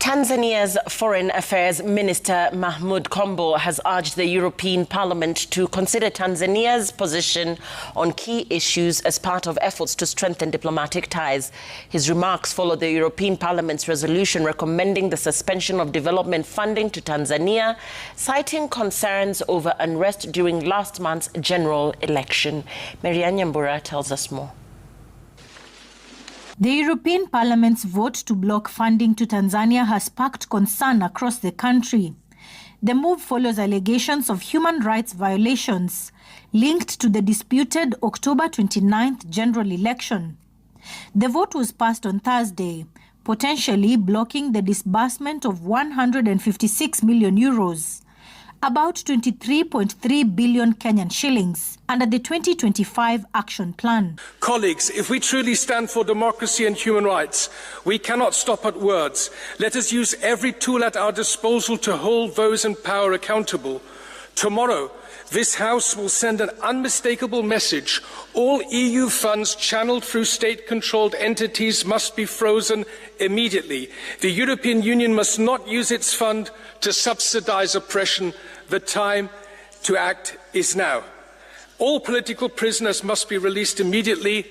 Tanzania's Foreign Affairs Minister Mahmoud Kombo has urged the European Parliament to consider Tanzania's position on key issues as part of efforts to strengthen diplomatic ties. His remarks follow the European Parliament's resolution recommending the suspension of development funding to Tanzania, citing concerns over unrest during last month's general election. Marianne Nyambura tells us more. The European Parliament's vote to block funding to Tanzania has sparked concern across the country. The move follows allegations of human rights violations linked to the disputed October 29th general election. The vote was passed on Thursday, potentially blocking the disbursement of 156 million euros, about 23.3 billion Kenyan shillings, under the 2025 action plan. Colleagues, if we truly stand for democracy and human rights, we cannot stop at words. Let us use every tool at our disposal to hold those in power accountable. Tomorrow, this House will send an unmistakable message. All EU funds channeled through state-controlled entities must be frozen immediately. The European Union must not use its fund to subsidize oppression. The time to act is now. All political prisoners must be released immediately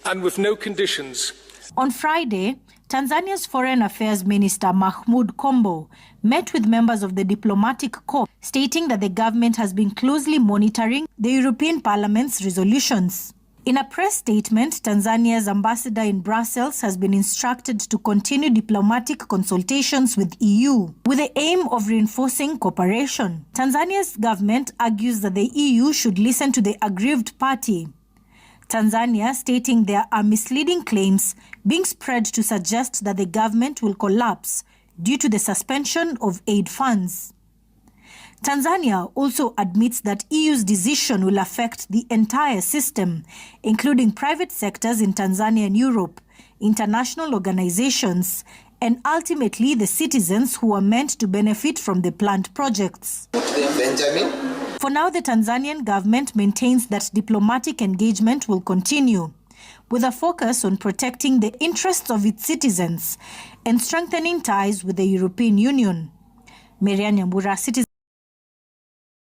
and with no conditions. On Friday, Tanzania's Foreign Affairs Minister Mahmoud Kombo met with members of the diplomatic corps, stating that the government has been closely monitoring the European Parliament's resolutions. In a press statement, Tanzania's ambassador in Brussels has been instructed to continue diplomatic consultations with EU with the aim of reinforcing cooperation. Tanzania's government argues that the EU should listen to the aggrieved party. Tanzania stating there are misleading claims being spread to suggest that the government will collapse due to the suspension of aid funds. Tanzania also admits that EU's decision will affect the entire system, including private sectors in Tanzania and Europe, international organizations, and ultimately the citizens who are meant to benefit from the planned projects. For now, the Tanzanian government maintains that diplomatic engagement will continue, with a focus on protecting the interests of its citizens and strengthening ties with the European Union. Marianne Nyambura, Citizen.